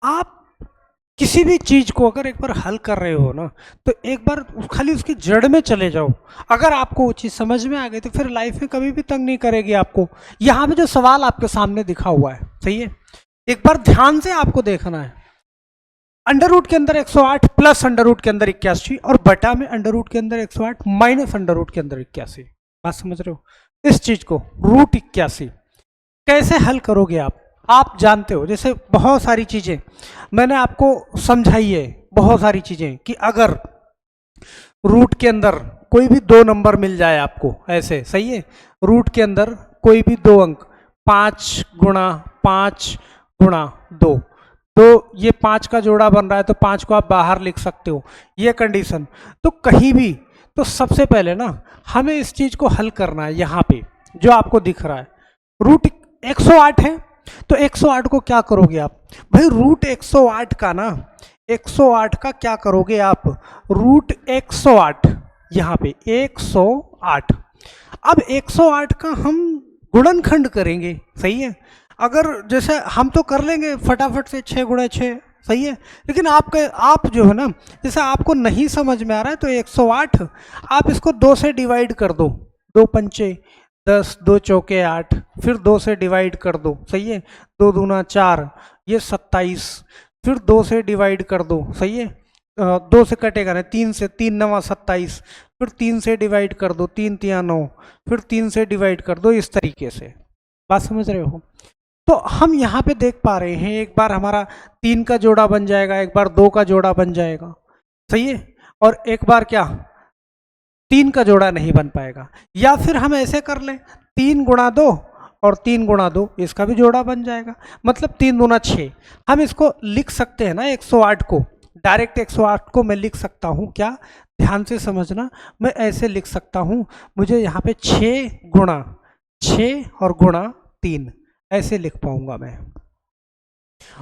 आप किसी भी चीज को अगर एक बार हल कर रहे हो ना, तो एक बार खाली उसकी जड़ में चले जाओ। अगर आपको वो चीज समझ में आ गई तो फिर लाइफ में कभी भी तंग नहीं करेगी आपको। यहाँ पे जो सवाल आपके सामने दिखा हुआ है, सही है, एक बार ध्यान से आपको देखना है। अंडर रूट के अंदर 108 प्लस अंडर रूट के अंदर 81 और बटा में अंडर रूट के अंदर 108 माइनस अंडर रूट के अंदर 81। बात समझ रहे हो? इस चीज को रूट 81 कैसे हल करोगे आप जानते हो। जैसे बहुत सारी चीजें मैंने आपको समझाई है, बहुत सारी चीजें कि अगर रूट के अंदर कोई भी दो नंबर मिल जाए आपको ऐसे, सही है, रूट के अंदर कोई भी दो अंक, 5 × 5 × 2, तो ये 5 का जोड़ा बन रहा है तो 5 को आप बाहर लिख सकते हो, ये कंडीशन। तो कहीं भी, तो सबसे पहले ना हमें इस चीज को हल करना है। यहाँ पे जो आपको दिख रहा है रूट 108 है, तो 108 को क्या करोगे आप भाई, रूट 108 का ना, 108 का क्या करोगे आप, रूट 108, यहाँ पे 108। अब 108 का हम गुणनखंड करेंगे, सही है। अगर जैसे हम तो कर लेंगे फटाफट से 6 × 6, सही है, लेकिन आप जो है ना, जैसे आपको नहीं समझ में आ रहा है तो 108 आप इसको 2 से डिवाइड कर दो, 2 पंचे 10, 2 चौके 8, फिर 2 से डिवाइड कर दो, सही है, 2 दूना 4, ये 27, फिर 2 से डिवाइड कर दो, सही है, 2 से कटेगा ना, 3 से, 3 9 27, फिर 3 से डिवाइड कर दो, 3 3 9, फिर 3 से डिवाइड कर दो, इस तरीके से। बात समझ रहे हो? तो हम यहाँ पे देख पा रहे हैं, एक बार हमारा 3 का जोड़ा बन जाएगा, एक बार 2 का जोड़ा बन जाएगा, सही है, और एक बार क्या 3 का जोड़ा नहीं बन पाएगा। या फिर हम ऐसे कर लें, 3 × 2 और 3 × 2, इसका भी जोड़ा बन जाएगा, मतलब 3 दूना 6। हम इसको लिख सकते हैं ना 108 को, डायरेक्ट 108 को मैं लिख सकता हूँ क्या, ध्यान से समझना, मैं ऐसे लिख सकता हूँ, मुझे यहाँ पे 6 और गुणा 3 ऐसे लिख पाऊंगा मैं।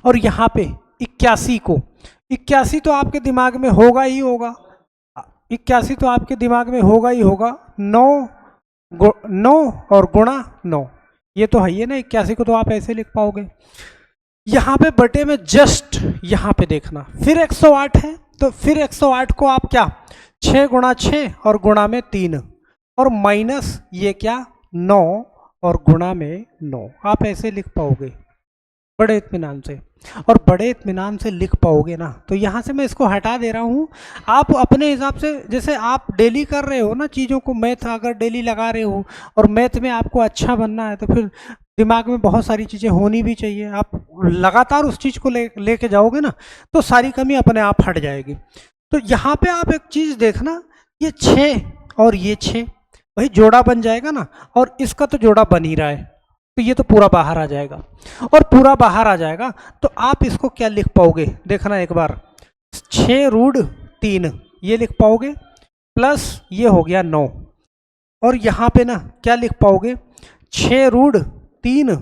और यहाँ पे 81 को, 81 तो आपके दिमाग में होगा ही होगा, 81 तो आपके दिमाग में होगा ही होगा, 9 और गुणा 9, ये तो है ही है ना, 81 को तो आप ऐसे लिख पाओगे। यहाँ पे बटे में जस्ट यहाँ पे देखना, फिर 108 है, तो फिर 108 को आप क्या 6 × 6 और गुणा में 3 और माइनस ये क्या 9 और गुणा में 9, आप ऐसे लिख पाओगे बड़े इत्मीनान से। और बड़े इत्मीनान से लिख पाओगे ना, तो यहाँ से मैं इसको हटा दे रहा हूँ। आप अपने हिसाब से, जैसे आप डेली कर रहे हो ना चीज़ों को, मैथ अगर डेली लगा रहे हो और मैथ में आपको अच्छा बनना है, तो फिर दिमाग में बहुत सारी चीज़ें होनी भी चाहिए। आप लगातार उस चीज़ को लेके जाओगे ना, तो सारी कमी अपने आप हट जाएगी। तो यहाँ पे आप एक चीज़ देखना, ये 6 और ये 6 भाई जोड़ा बन जाएगा ना, और इसका तो जोड़ा बन ही रहा है, तो ये तो पूरा बाहर आ जाएगा। और पूरा बाहर आ जाएगा तो आप इसको क्या लिख पाओगे, देखना एक बार, 6√3 ये लिख पाओगे, प्लस ये हो गया 9, और यहाँ पे ना क्या लिख पाओगे, 6√3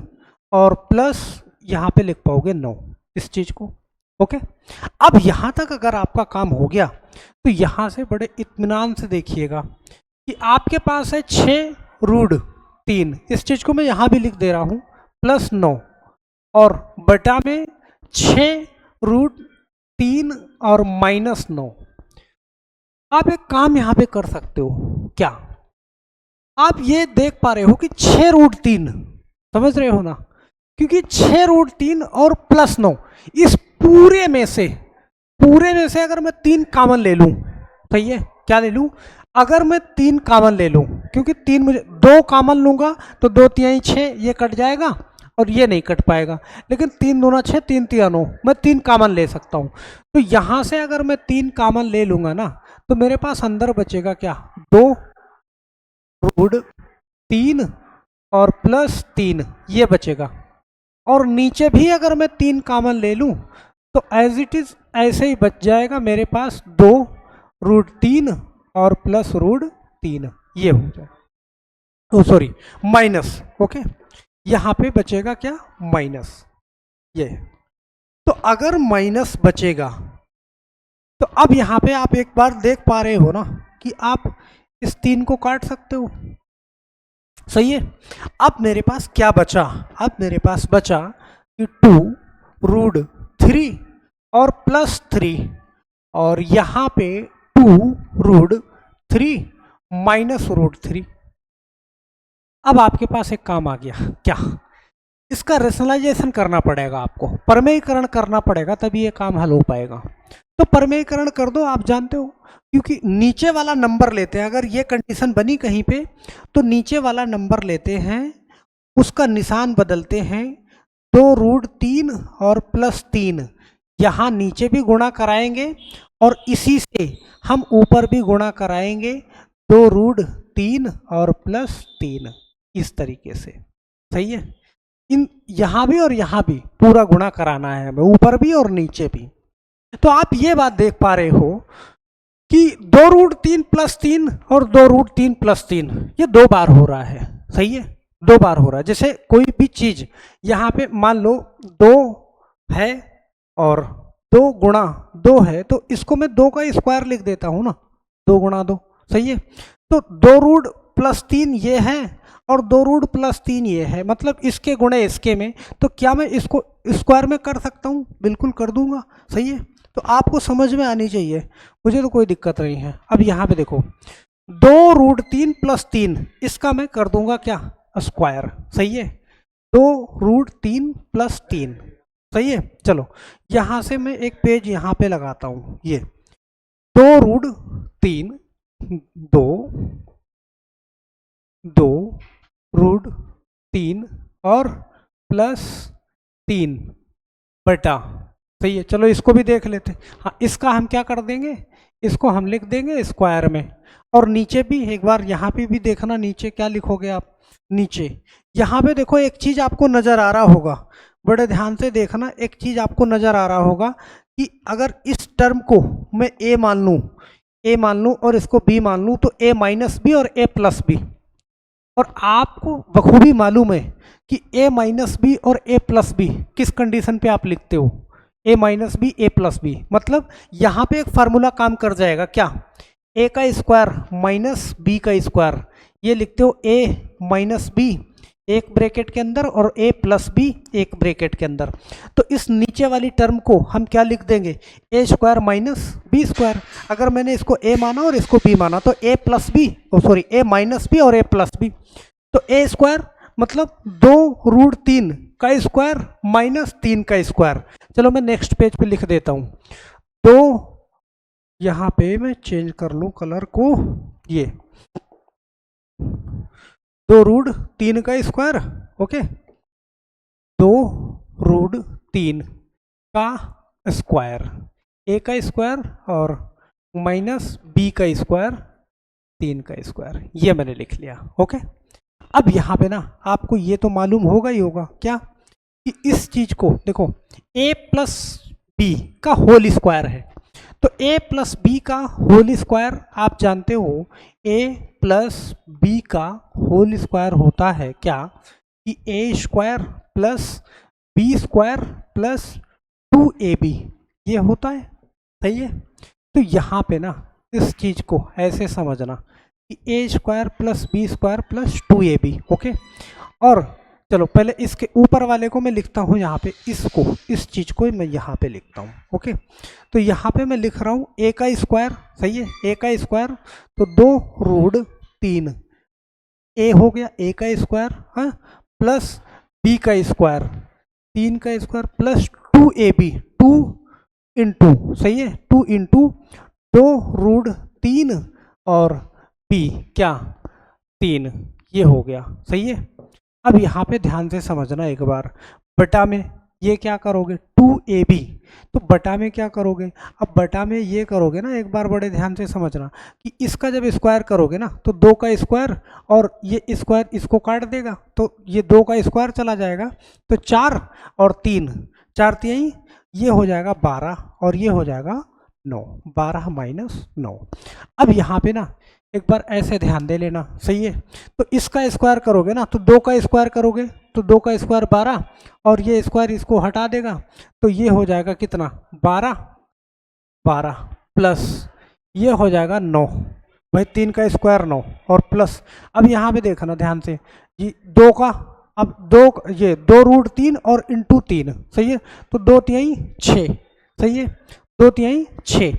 और प्लस यहाँ पे लिख पाओगे 9, इस चीज को। ओके, अब यहाँ तक अगर आपका काम हो गया, तो यहाँ से बड़े इत्मीनान से देखिएगा कि आपके पास है 6√3, इस चीज को मैं यहाँ भी लिख दे रहा हूँ, प्लस 9 और बटा में 6√3 और माइनस 9। आप एक काम यहाँ पे कर सकते हो क्या, आप ये देख पा रहे हो कि 6√3, समझ रहे हो ना, क्योंकि 6√3 और प्लस 9, इस पूरे में से अगर मैं 3 कॉमन ले लूं, सही है, क्या ले लूं, अगर मैं 3 कॉमन ले लूं, क्योंकि 3 मुझे 2 कॉमन लूंगा तो 2 3 6, ये कट जाएगा और ये नहीं कट पाएगा, लेकिन 3 दूना 6, 3 3 9, मैं 3 कॉमन ले सकता हूं। तो यहां से अगर मैं 3 कॉमन ले लूंगा ना, तो मेरे पास अंदर बचेगा क्या, 2√3 और प्लस 3 ये बचेगा, और नीचे भी अगर मैं 3 कॉमन ले लूं तो एज इट इज ऐसे ही बच जाएगा मेरे पास 2√3 और प्लस √3, ये हो जाए, ओ सॉरी माइनस, ओके, यहाँ पे बचेगा क्या, माइनस ये। तो अगर माइनस बचेगा, तो अब यहाँ पे आप एक बार देख पा रहे हो ना कि आप इस 3 को काट सकते हो, सही है। अब मेरे पास क्या बचा, अब मेरे पास बचा कि 2√3 और प्लस 3 और यहाँ पे 2√3 माइनस √3। अब आपके पास एक काम आ गया, क्या? इसका रेशनलाइजेशन करना पड़ेगा, आपको परमेयीकरण करना पड़ेगा, तभी ये काम हल हो पाएगा। तो परमेयीकरण कर दो, आप जानते हो, क्योंकि नीचे वाला नंबर लेते हैं। अगर ये कंडीशन बनी कहीं पे तो नीचे वाला नंबर लेते हैं, उसका निशान बदलते हैं, 2√3 और प्लस 3 यहाँ नीचे भी गुणा कराएंगे और इसी से हम ऊपर भी गुणा कराएंगे, 2√3 और प्लस 3 इस तरीके से। सही है, इन यहाँ भी और यहाँ भी पूरा गुणा कराना है हमें, ऊपर भी और नीचे भी। तो आप ये बात देख पा रहे हो कि 2√3 प्लस 3 और 2√3 प्लस 3 ये 2 बार हो रहा है। सही है, 2 बार हो रहा है। जैसे कोई भी चीज यहाँ पे मान लो 2 है और 2 गुणा 2 है, तो इसको मैं 2 का स्क्वायर लिख देता हूँ ना, 2 गुणा 2। सही है, तो 2√+3 ये है और 2√+3 ये है, मतलब इसके गुणे इसके में। तो क्या मैं इसको स्क्वायर में कर सकता हूँ? बिल्कुल कर दूंगा। सही है, तो आपको समझ में आनी चाहिए, मुझे तो कोई दिक्कत नहीं है। अब यहाँ पे देखो, 2√3 प्लस 3 इसका मैं कर दूंगा क्या? स्क्वायर। सही है, 2√3 प्लस 3। सही है, चलो यहाँ से मैं एक पेज यहाँ पे लगाता हूँ। ये 2√3 2√3 और प्लस 3 बटा। सही है, चलो इसको भी देख लेते हैं। हाँ, इसका हम क्या कर देंगे, इसको हम लिख देंगे स्क्वायर में। और नीचे भी एक बार यहाँ पे भी देखना, नीचे क्या लिखोगे आप? नीचे यहाँ पे देखो, एक चीज आपको नजर आ रहा होगा, बड़े ध्यान से देखना, एक चीज आपको नजर आ रहा होगा कि अगर इस टर्म को मैं a मान लूँ और इसको b मान लूँ, तो a माइनस बी और a प्लस बी। और आपको बखूबी मालूम है कि a माइनस बी और a प्लस बी किस कंडीशन पे आप लिखते हो? a minus B a plus B. मतलब यहाँ पे एक फार्मूला काम कर जाएगा, क्या? a का स्क्वायर माइनस b का स्क्वायर, ये लिखते हो a माइनस बी एक ब्रैकेट के अंदर और a प्लस बी एक ब्रैकेट के अंदर। तो इस नीचे वाली टर्म को हम क्या लिख देंगे? a square minus B square. अगर मैंने इसको a माना और इसको b माना, तो a plus B, sorry a minus B और a प्लस बी। तो a स्क्वायर मतलब 2√3 का स्क्वायर माइनस 3 का स्क्वायर। चलो मैं नेक्स्ट पेज पे लिख देता हूँ। तो यहाँ पे मैं चेंज कर लूँ कलर को, ये 2√3 का स्क्वायर, ओके, 2√3 का स्क्वायर, a का स्क्वायर और माइनस b का स्क्वायर, 3 का स्क्वायर, ये मैंने लिख लिया। ओके, अब यहाँ पे ना आपको ये तो मालूम होगा ही होगा, क्या? कि इस चीज को देखो, a प्लस बी का होल स्क्वायर है। तो a प्लस बी का होल स्क्वायर आप जानते हो, a प्लस बी का होल स्क्वायर होता है क्या? कि a square plus B square plus 2ab, ये होता है। सही है, तो यहाँ पे ना इस चीज को ऐसे समझना कि a square plus B square plus 2ab। Okay, और चलो पहले इसके ऊपर वाले को मैं लिखता हूँ यहाँ पे, इसको, इस चीज को मैं यहाँ पे लिखता हूँ। ओके, तो यहाँ पे मैं लिख रहा हूँ a का स्क्वायर। सही है, a का स्क्वायर, तो 2√3 a हो गया a का स्क्वायर, हाँ, प्लस b का स्क्वायर 3 का स्क्वायर प्लस 2ab, 2 इंटू, सही है, 2 इंटू 2√3 और b क्या? 3, ये हो गया। सही है, अब यहाँ पे ध्यान से समझना एक बार, बटा में ये क्या करोगे? 2ab, तो बटा में क्या करोगे? अब बटा में ये करोगे ना, एक बार बड़े ध्यान से समझना कि इसका जब स्क्वायर करोगे ना, तो 2 का स्क्वायर और ये स्क्वायर इसको काट देगा, तो ये 2 का स्क्वायर चला जाएगा, तो 4 और 3, 4 3 ये हो जाएगा 12 और ये हो जाएगा 9, 12 माइनस 9। अब यहाँ पे ना एक बार ऐसे ध्यान दे लेना। सही है, तो इसका स्क्वायर करोगे ना, तो 2 का स्क्वायर करोगे, तो 2 का स्क्वायर 12 और ये स्क्वायर इसको हटा देगा, तो ये हो जाएगा कितना? 12 प्लस ये हो जाएगा 9, भाई 3 का स्क्वायर 9 और प्लस, अब यहाँ पे देखना ध्यान से, ये 2 का, अब 2, ये 2√3 और इंटू 3। सही है, तो 2 3 6, सही है, 2 तिहाई 6।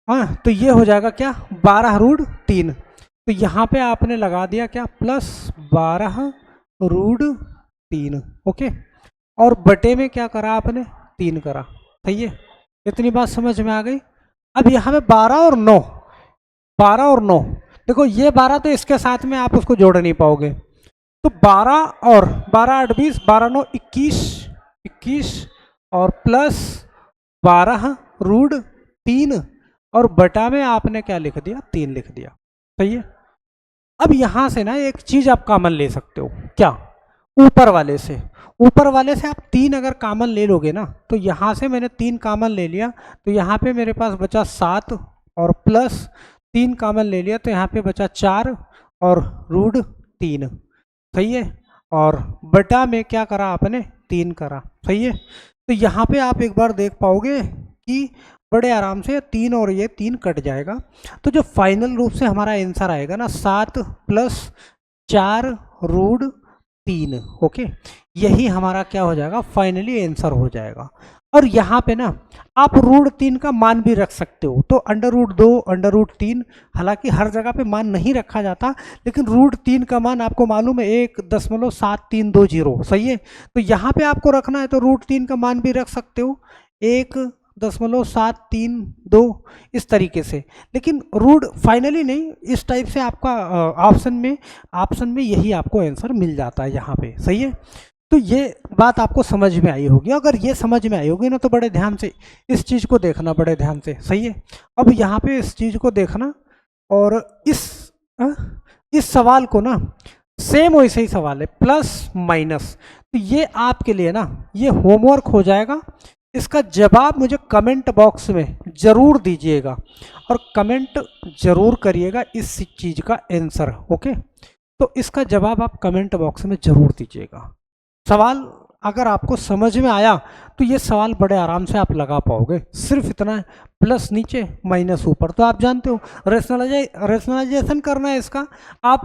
हाँ, तो ये हो जाएगा क्या, 12√3। तो यहाँ पे आपने लगा दिया क्या, +12√3। ओके, और बटे में क्या करा आपने, 3 करा। सही है, इतनी बात समझ में आ गई। अब यहाँ पे 12 और 9, 12 और 9, देखो ये 12 तो इसके साथ में आप उसको जोड़ नहीं पाओगे, तो 12 और 12 8 20, 12 9 21, 21 और प्लस 12√3 और बटा में आपने क्या लिख दिया, 3 लिख दिया। सही है, अब यहां से ना एक चीज आप कॉमन ले सकते हो, क्या, ऊपर वाले से, ऊपर वाले से आप 3 अगर कॉमन ले लोगे ना, तो यहां से मैंने 3 कॉमन ले लिया, तो यहाँ पे मेरे पास बचा 7 और प्लस 3 कॉमन ले लिया, तो यहाँ पे बचा 4 और √3। सही है, और बटा में क्या करा आपने, 3 करा। सही है, तो यहाँ पे आप एक बार देख पाओगे कि बड़े आराम से 3 और ये 3 कट जाएगा, तो जो फाइनल रूप से हमारा आंसर आएगा ना, 7 + 4√3। ओके, यही हमारा क्या हो जाएगा, फाइनली आंसर हो जाएगा। और यहाँ पे ना आप √3 का मान भी रख सकते हो, तो √2 √3, हालांकि हर जगह पे मान नहीं रखा जाता, लेकिन √3 का मान आपको मालूम है 1.7320। सही है, तो यहाँ पे आपको रखना है तो √3 का मान भी रख सकते हो 1.732 इस तरीके से, लेकिन रूट फाइनली नहीं, इस टाइप से आपका ऑप्शन में यही आपको आंसर मिल जाता है यहाँ पे। सही है, तो ये बात आपको समझ में आई होगी, अगर ये समझ में आई होगी ना, तो बड़े ध्यान से इस चीज़ को देखना, बड़े ध्यान से। सही है, अब यहाँ पे इस चीज़ को देखना, और इस सवाल को ना सेम वैसे ही सवाल है, प्लस माइनस, तो ये आपके लिए ना ये होमवर्क हो जाएगा। इसका जवाब मुझे कमेंट बॉक्स में ज़रूर दीजिएगा, और कमेंट ज़रूर करिएगा इस चीज़ का आंसर। ओके, तो इसका जवाब आप कमेंट बॉक्स में ज़रूर दीजिएगा। सवाल अगर आपको समझ में आया तो ये सवाल बड़े आराम से आप लगा पाओगे, सिर्फ इतना है, प्लस नीचे माइनस ऊपर, तो आप जानते हो रेशनलाइजेशन करना है इसका, आप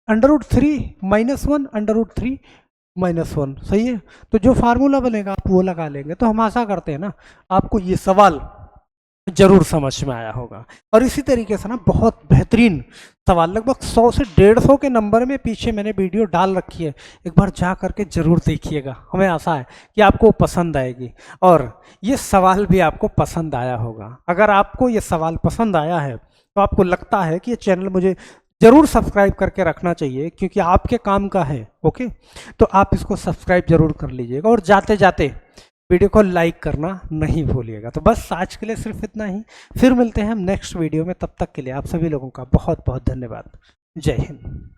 √3 -1 √3 -1। सही है, तो जो फार्मूला बनेगा आप वो लगा लेंगे। तो हम आशा करते हैं ना आपको ये सवाल जरूर समझ में आया होगा, और इसी तरीके से ना बहुत बेहतरीन सवाल लगभग 100 से 150 के नंबर में पीछे मैंने वीडियो डाल रखी है, एक बार जा करके जरूर देखिएगा। हमें आशा है कि आपको पसंद आएगी और ये सवाल भी आपको पसंद आया होगा। अगर आपको ये सवाल पसंद आया है तो आपको लगता है कि ये चैनल मुझे जरूर सब्सक्राइब करके रखना चाहिए, क्योंकि आपके काम का है। ओके, तो आप इसको सब्सक्राइब जरूर कर लीजिएगा, और जाते जाते वीडियो को लाइक करना नहीं भूलिएगा। तो बस आज के लिए सिर्फ इतना ही, फिर मिलते हैं हम नेक्स्ट वीडियो में, तब तक के लिए आप सभी लोगों का बहुत बहुत धन्यवाद। जय हिंद।